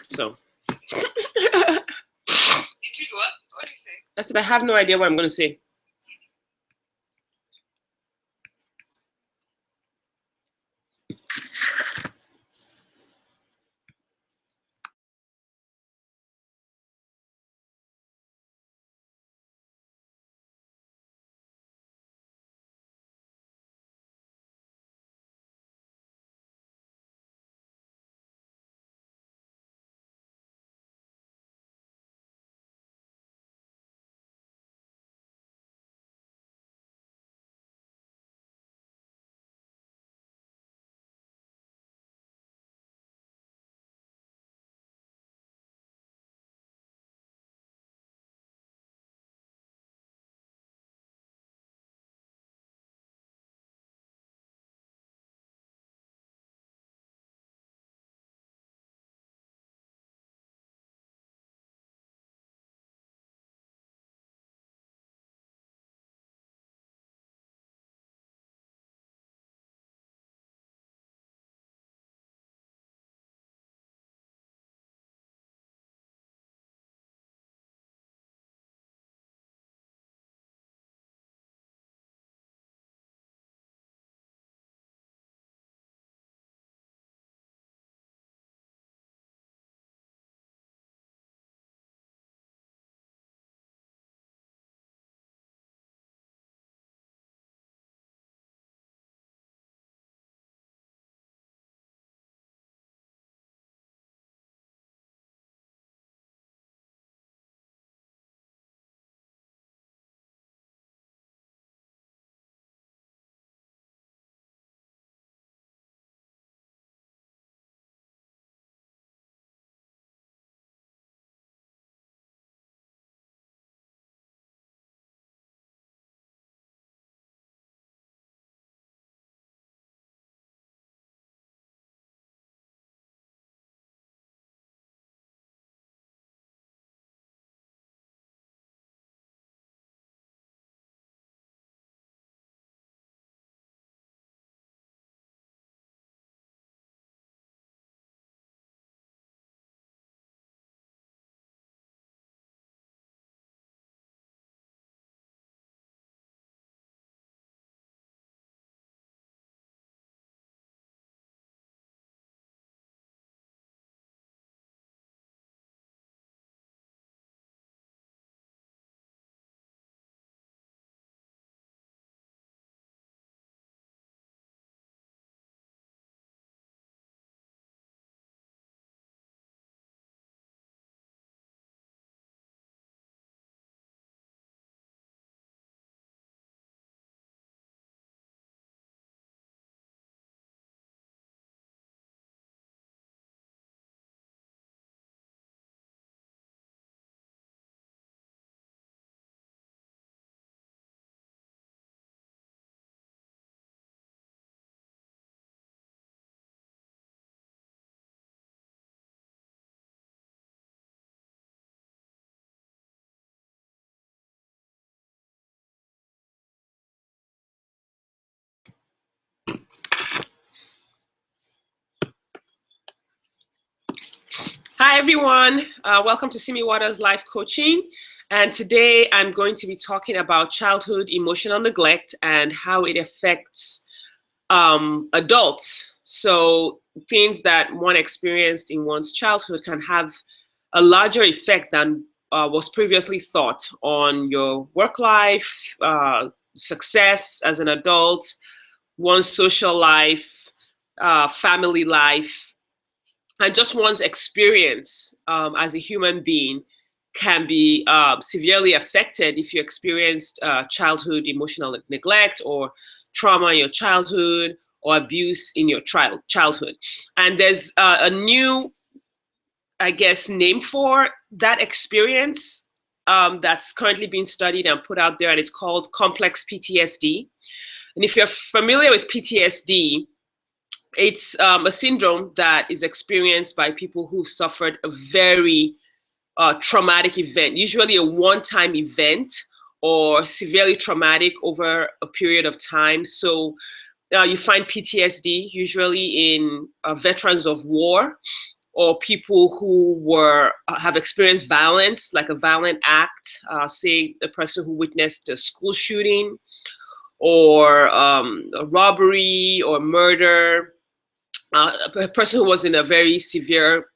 So. You did what? What did you say? I said I have no idea what I'm going to say. Hi, everyone. Welcome to Simi Waters Life Coaching. And today I'm going to be talking about childhood emotional neglect and how it affects adults. So things that one experienced in one's childhood can have a larger effect than was previously thought on your work life, success as an adult, one's social life, family life, and just one's experience as a human being can be severely affected if you experienced childhood emotional neglect or trauma in your childhood or abuse in your childhood. And there's a new, I guess, name for that experience that's currently being studied and put out there, and it's called complex PTSD. And if you're familiar with PTSD, it's a syndrome that is experienced by people who've suffered a very traumatic event, usually a one-time event or severely traumatic over a period of time. So you find PTSD usually in veterans of war or people who have experienced violence, like a violent act, say a person who witnessed a school shooting or a robbery or murder, a person who was in a very severe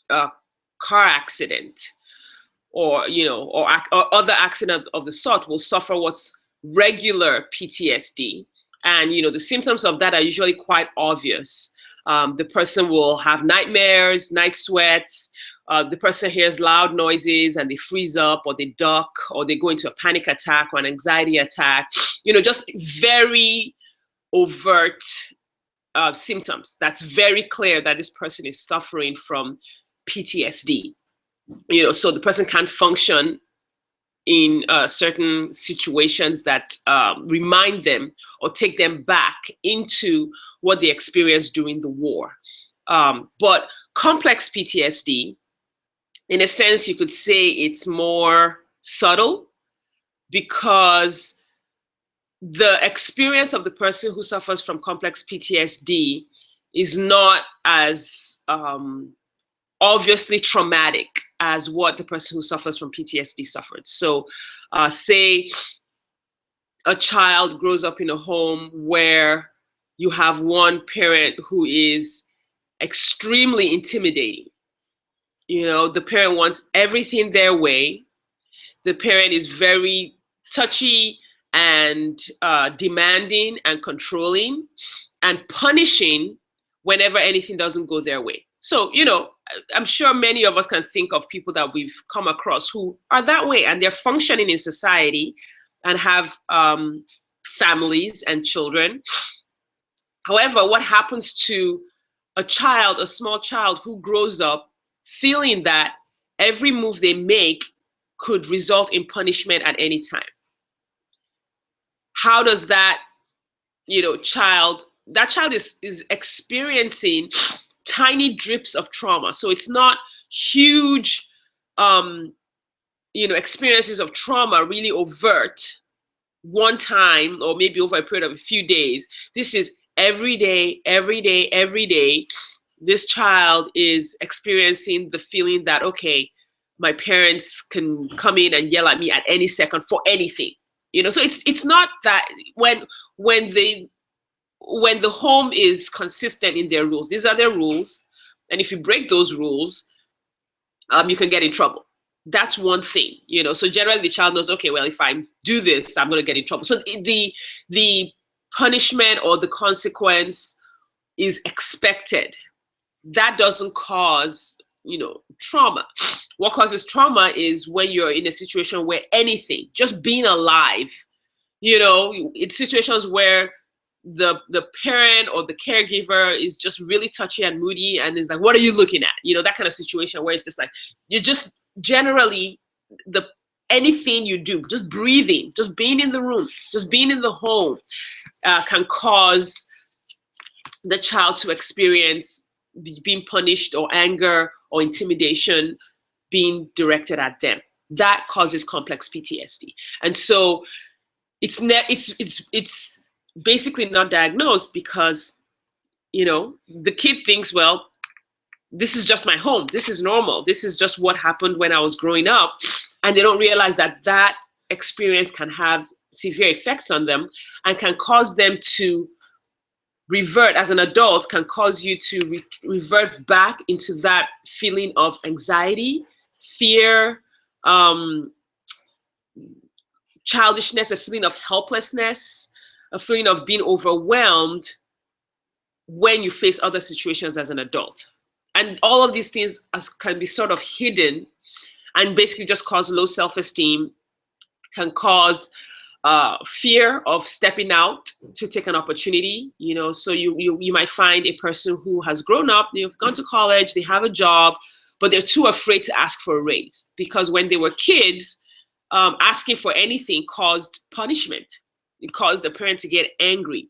car accident, or or other accident of the sort, will suffer what's regular PTSD. And the symptoms of that are usually quite obvious. The person will have nightmares, night sweats. The person hears loud noises and they freeze up, or they duck, or they go into a panic attack or an anxiety attack. Just very overt symptoms. That's very clear that this person is suffering from PTSD. So the person can't function in certain situations that remind them or take them back into what they experienced during the war. But complex PTSD, in a sense, you could say it's more subtle, because the experience of the person who suffers from complex PTSD is not as obviously traumatic as what the person who suffers from PTSD suffered. So say a child grows up in a home where you have one parent who is extremely intimidating. The parent wants everything their way. The parent is very touchy and demanding and controlling and punishing whenever anything doesn't go their way. So, I'm sure many of us can think of people that we've come across who are that way, and they're functioning in society and have families and children. However, what happens to a small child who grows up feeling that every move they make could result in punishment at any time? How does that child is experiencing tiny drips of trauma? So it's not huge experiences of trauma, really overt, one time, or maybe over a period of a few days. This is every day, every day, every day. This child is experiencing the feeling that, okay, my parents can come in and yell at me at any second for anything. So it's not that when the home is consistent in their rules, these are their rules, and if you break those rules, you can get in trouble. That's one thing, So generally, the child knows, okay, well, if I do this, I'm going to get in trouble. So the punishment or the consequence is expected. That doesn't cause trauma. What causes trauma is when you're in a situation where anything, just being alive, it's situations where the parent or the caregiver is just really touchy and moody and is like, what are you looking at? That kind of situation where it's just like, you just generally, anything you do, just breathing, just being in the room, just being in the home can cause the child to experience being punished or anger or intimidation being directed at them. That causes complex PTSD. And so it's basically not diagnosed because, the kid thinks, well, this is just my home. This is normal. This is just what happened when I was growing up. And they don't realize that experience can have severe effects on them and can cause them to revert as an adult, can cause you to revert back into that feeling of anxiety, fear, childishness, a feeling of helplessness, a feeling of being overwhelmed when you face other situations as an adult. And all of these things can be sort of hidden and basically just cause low self-esteem, can cause fear of stepping out to take an opportunity. So you might find a person who has grown up, they've gone to college, they have a job, but they're too afraid to ask for a raise because when they were kids, asking for anything caused punishment. It caused the parent to get angry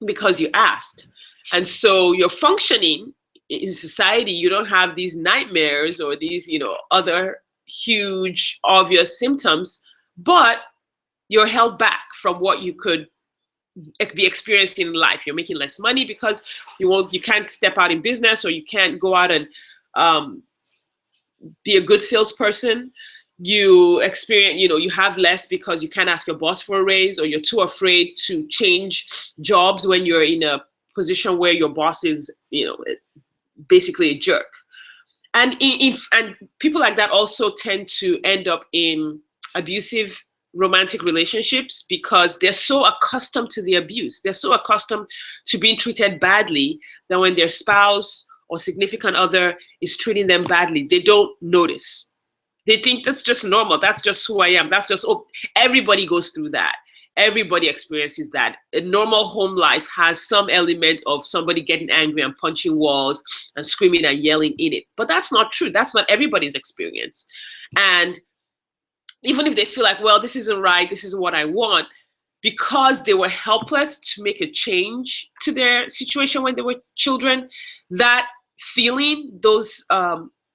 because you asked. And so you're functioning in society, you don't have these nightmares or these, other huge, obvious symptoms, but you're held back from what you could be experienced in life. You're making less money because you can't step out in business, or you can't go out and be a good salesperson. You experience, you have less because you can't ask your boss for a raise, or you're too afraid to change jobs when you're in a position where your boss is, basically a jerk. And and people like that also tend to end up in abusive romantic relationships because they're so accustomed to the abuse. They're so accustomed to being treated badly that when their spouse or significant other is treating them badly, they don't notice. They think that's just normal. That's just who I am. That's just, everybody goes through that. Everybody experiences that. A normal home life has some element of somebody getting angry and punching walls and screaming and yelling in it. But that's not true. That's not everybody's experience. And even if they feel like, well, this isn't right, this isn't what I want, because they were helpless to make a change to their situation when they were children, that feeling, those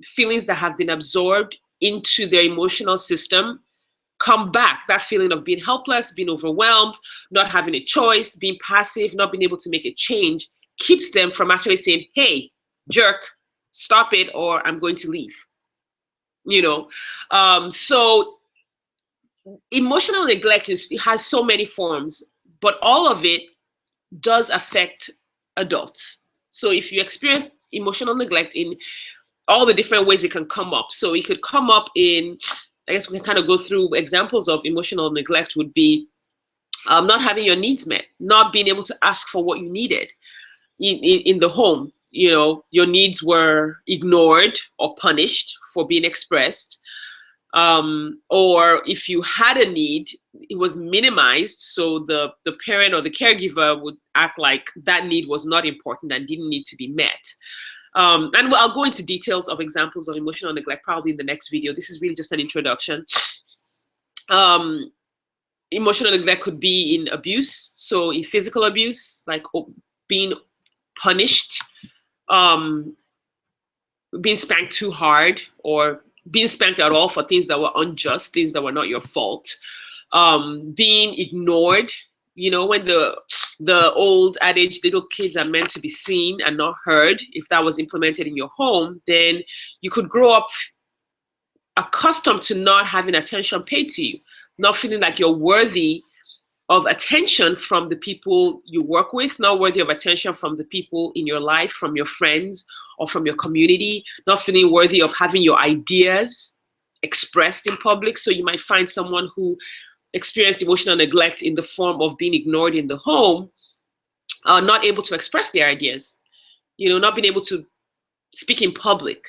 feelings that have been absorbed into their emotional system come back. That feeling of being helpless, being overwhelmed, not having a choice, being passive, not being able to make a change, keeps them from actually saying, hey, jerk, stop it, or I'm going to leave. So emotional neglect has so many forms, but all of it does affect adults. So if you experience emotional neglect in all the different ways it can come up. So it could come up in, I guess we can kind of go through examples of emotional neglect would be not having your needs met, not being able to ask for what you needed in the home. Your needs were ignored or punished for being expressed. Or if you had a need, it was minimized. So the parent or the caregiver would act like that need was not important and didn't need to be met. And I'll go into details of examples of emotional neglect probably in the next video. This is really just an introduction. Emotional neglect could be in abuse. So in physical abuse, like being punished, being spanked too hard, or being spanked at all for things that were unjust, things that were not your fault. Being ignored, when the old adage, little kids are meant to be seen and not heard, if that was implemented in your home, then you could grow up accustomed to not having attention paid to you, not feeling like you're worthy of attention from the people you work with, not worthy of attention from the people in your life, from your friends or from your community, not feeling worthy of having your ideas expressed in public. So you might find someone who experienced emotional neglect in the form of being ignored in the home, not able to express their ideas, not being able to speak in public,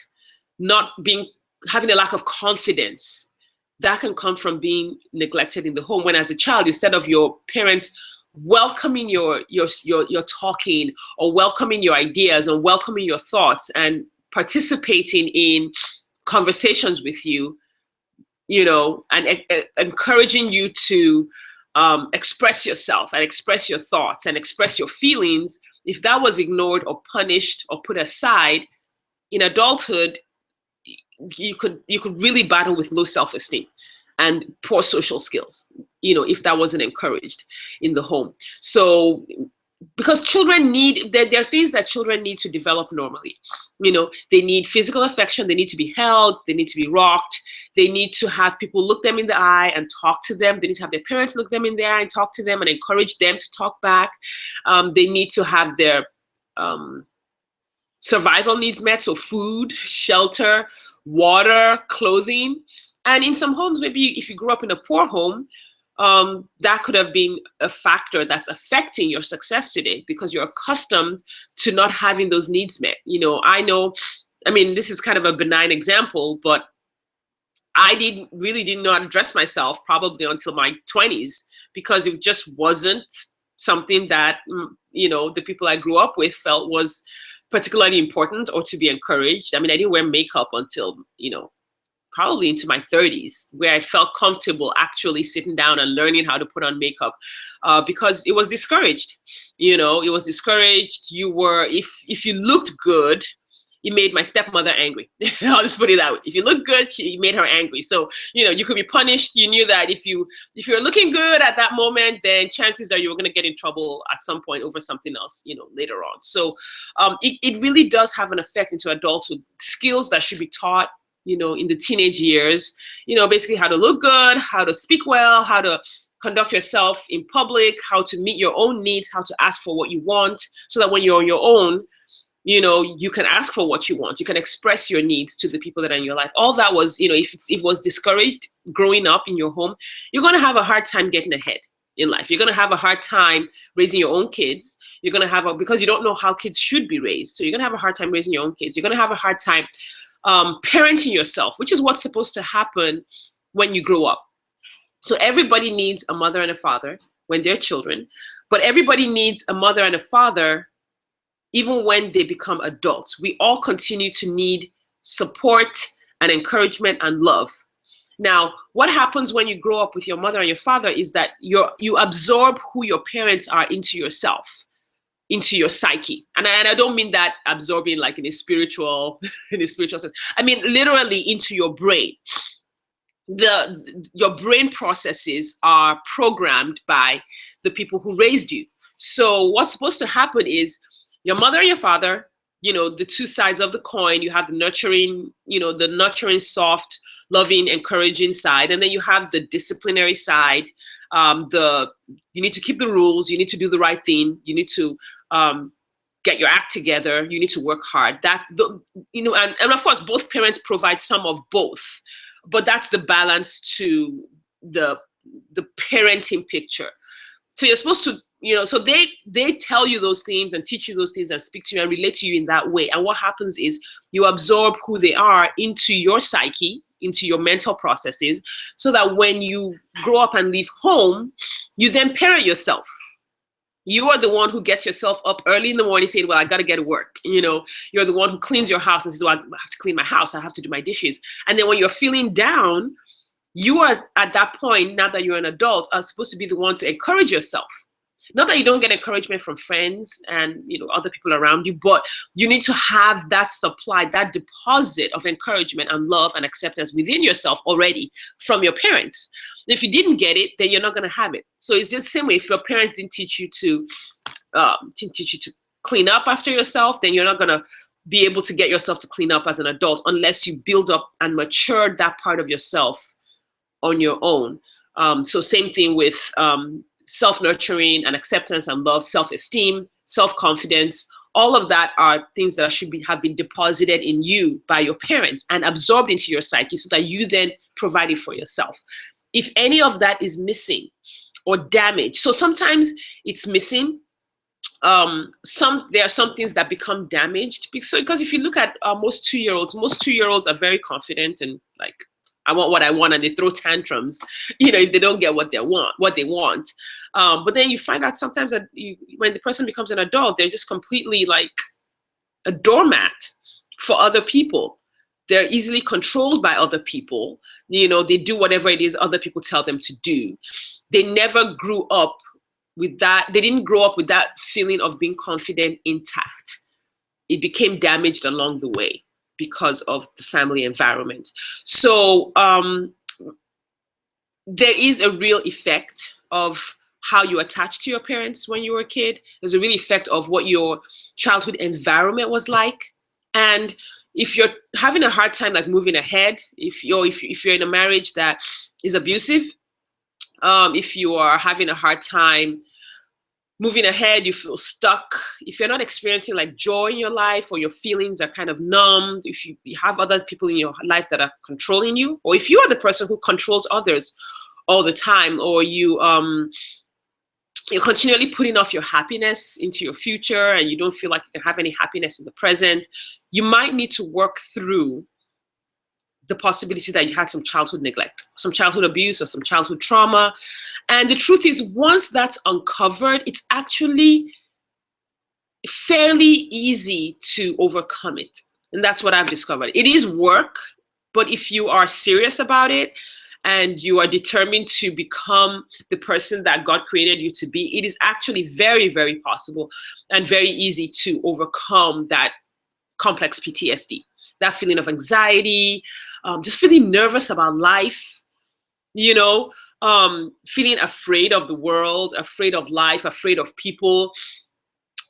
having a lack of confidence. That can come from being neglected in the home, when as a child, instead of your parents welcoming your talking, or welcoming your ideas, or welcoming your thoughts and participating in conversations with you, and encouraging you to express yourself and express your thoughts and express your feelings, if that was ignored or punished or put aside, in adulthood, you could really battle with low self-esteem and poor social skills, if that wasn't encouraged in the home. So because children there are things that children need to develop normally. They need physical affection, they need to be held, they need to be rocked, they need to have people look them in the eye and talk to them, they need to have their parents look them in the eye and talk to them and encourage them to talk back. They need to have their survival needs met, so food, shelter, water, clothing. And in some homes, maybe if you grew up in a poor home, that could have been a factor that's affecting your success today, because you're accustomed to not having those needs met. This is kind of a benign example, but I did not address myself probably until my 20s, because it just wasn't something that, the people I grew up with felt was particularly important or to be encouraged. I didn't wear makeup until, probably into my 30s, where I felt comfortable actually sitting down and learning how to put on makeup, because it was discouraged. It was discouraged. If you looked good, it made my stepmother angry. I'll just put it that way. If you look good, she made her angry. So, you could be punished. You knew that if you're looking good at that moment, then chances are you were going to get in trouble at some point over something else, later on. So it really does have an effect into adulthood. Skills that should be taught, in the teenage years, basically how to look good, how to speak well, how to conduct yourself in public, how to meet your own needs, how to ask for what you want, so that when you're on your own, you can ask for what you want. You can express your needs to the people that are in your life. All that was, if it was discouraged growing up in your home, you're going to have a hard time getting ahead in life. You're going to have a hard time raising your own kids. You're going to have because you don't know how kids should be raised. So you're going to have a hard time raising your own kids. You're going to have a hard time parenting yourself, which is what's supposed to happen when you grow up. So everybody needs a mother and a father when they're children, but everybody needs a mother and a father even when they become adults. We all continue to need support and encouragement and love. Now, what happens when you grow up with your mother and your father is that you absorb who your parents are into yourself, into your psyche. And I don't mean that absorbing like in a spiritual sense. I mean literally into your brain. Your brain processes are programmed by the people who raised you. So what's supposed to happen is your mother and your father, the two sides of the coin. You have the nurturing, soft, loving, encouraging side, and then you have the disciplinary side. You need to keep the rules. You need to do the right thing. You need to get your act together. You need to work hard. And of course, both parents provide some of both, but that's the balance to the parenting picture. So you're supposed to, so they tell you those things and teach you those things and speak to you and relate to you in that way. And what happens is you absorb who they are into your psyche, into your mental processes, so that when you grow up and leave home, you then parent yourself. You are the one who gets yourself up early in the morning saying, well, I got to get to work. You're the one who cleans your house and says, well, I have to clean my house. I have to do my dishes. And then when you're feeling down, you are at that point, now that you're an adult, are supposed to be the one to encourage yourself. Not that you don't get encouragement from friends and other people around you, but you need to have that supply, that deposit of encouragement and love and acceptance within yourself already from your parents. If you didn't get it, then you're not going to have it. So it's just the same way. If your parents didn't teach you to clean up after yourself, then you're not going to be able to get yourself to clean up as an adult unless you build up and mature that part of yourself on your own. So same thing with self-nurturing and acceptance and love, self-esteem, self-confidence. All of that are things that have been deposited in you by your parents and absorbed into your psyche so that you then provide it for yourself. If any of that is missing or damaged, so sometimes it's missing. There are some things that become damaged because if you look at most two-year-olds are very confident and like, I want what I want, and they throw tantrums, if they don't get what they want. But then you find out sometimes that when the person becomes an adult, they're just completely like a doormat for other people. They're easily controlled by other people. They do whatever it is other people tell them to do. They never grew up with that. They didn't grow up with that feeling of being confident intact. It became damaged along the way because of the family environment. So there is a real effect of how you attach to your parents when you were a kid. There's a real effect of what your childhood environment was like. And if you're having a hard time like moving ahead, if you're in a marriage that is abusive, if you are having a hard time moving ahead, you feel stuck, if you're not experiencing like joy in your life, or your feelings are kind of numbed, if you have other people in your life that are controlling you, or if you are the person who controls others all the time, or you're continually putting off your happiness into your future and you don't feel like you can have any happiness in the present, you might need to work through the possibility that you had some childhood neglect, some childhood abuse, or some childhood trauma. And the truth is, once that's uncovered, it's actually fairly easy to overcome it. And that's what I've discovered. It is work, but if you are serious about it and you are determined to become the person that God created you to be, it is actually very, very possible and very easy to overcome that complex PTSD. That feeling of anxiety, just feeling nervous about life, you know, feeling afraid of the world, afraid of life, afraid of people,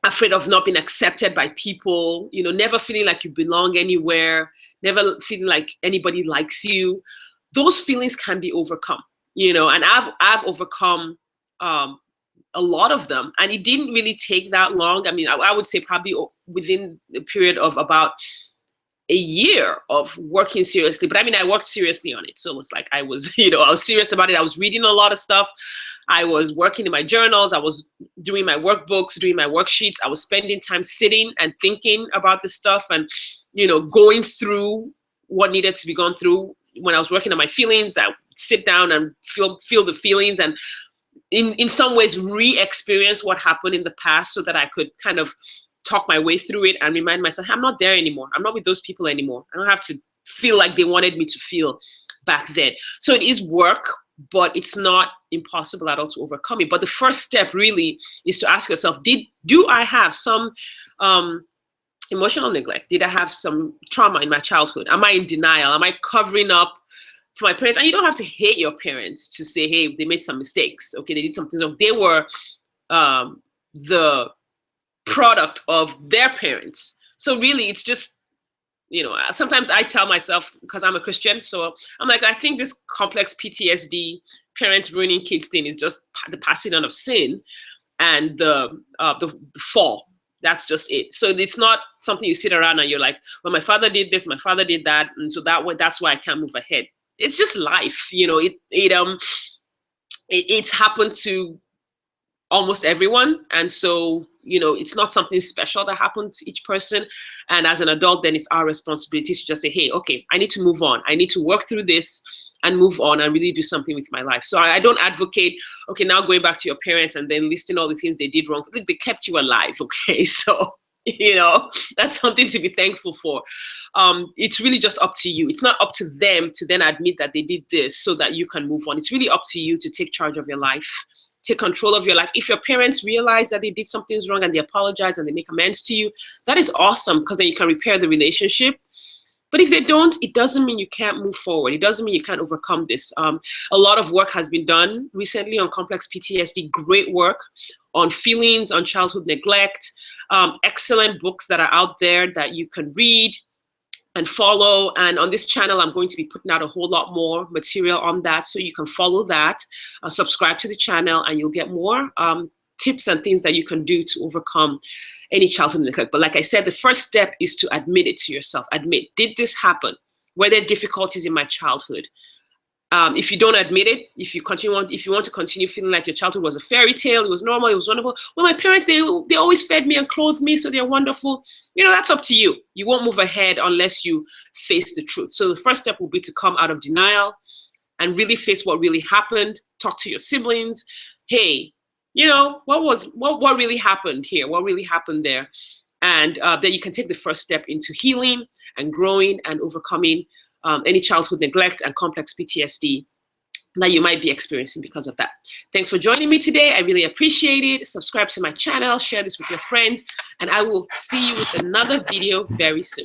afraid of not being accepted by people, you know, never feeling like you belong anywhere, never feeling like anybody likes you. Those feelings can be overcome, you know, and I've overcome a lot of them, and it didn't really take that long. I mean, I would say probably within the period of about a year of working seriously. But I mean, I worked seriously on it. So it's like I was, you know, I was serious about it. I was reading a lot of stuff. I was working in my journals. I was doing my workbooks, doing my worksheets. I was spending time sitting and thinking about this stuff and, you know, going through what needed to be gone through. When I was working on my feelings, I would sit down and feel the feelings, and in some ways re-experience what happened in the past so that I could kind of talk my way through it and remind myself, I'm not there anymore. I'm not with those people anymore. I don't have to feel like they wanted me to feel back then. So it is work, but it's not impossible at all to overcome it. But the first step really is to ask yourself, do I have some emotional neglect? Did I have some trauma in my childhood? Am I in denial? Am I covering up for my parents? And you don't have to hate your parents to say, hey, they made some mistakes. Okay, they did something wrong. They were the product of their parents. So really, it's just, you know, sometimes I tell myself, because I'm a Christian, so I'm like, I think this complex PTSD, parents ruining kids thing is just the passing on of sin and the fall. That's just it. So it's not something you sit around and you're like, well, my father did this, my father did that, and so that's why I can't move ahead. It's just life, you know. It's happened to almost everyone, and so, you know, it's not something special that happened to each person. And as an adult, then it's our responsibility to just say, hey, okay, I need to move on. I need to work through this and move on and really do something with my life. So I don't advocate, okay, now going back to your parents and then listing all the things they did wrong. They kept you alive, okay? So, you know, that's something to be thankful for. It's really just up to you. It's not up to them to then admit that they did this so that you can move on. It's really up to you to take charge of your life. Take control of your life. If your parents realize that they did something wrong and they apologize and they make amends to you, that is awesome, because then you can repair the relationship. But if they don't, it doesn't mean you can't move forward. It doesn't mean you can't overcome this. A lot of work has been done recently on complex PTSD, great work on feelings, on childhood neglect, excellent books that are out there that you can read and follow. And on this channel, I'm going to be putting out a whole lot more material on that, so you can follow that, subscribe to the channel, and you'll get more tips and things that you can do to overcome any childhood neglect. But like I said, the first step is to admit it to yourself. Admit, did this happen? Were there difficulties in my childhood? If you don't admit it, if you want to continue feeling like your childhood was a fairy tale, it was normal, it was wonderful. Well, my parents, they always fed me and clothed me, so they're wonderful. You know, that's up to you. You won't move ahead unless you face the truth. So the first step will be to come out of denial and really face what really happened. Talk to your siblings. Hey, you know, what really happened here? What really happened there? And then you can take the first step into healing and growing and overcoming any childhood neglect and complex PTSD that you might be experiencing because of that. Thanks for joining me today. I really appreciate it. Subscribe to my channel, share this with your friends, and I will see you with another video very soon.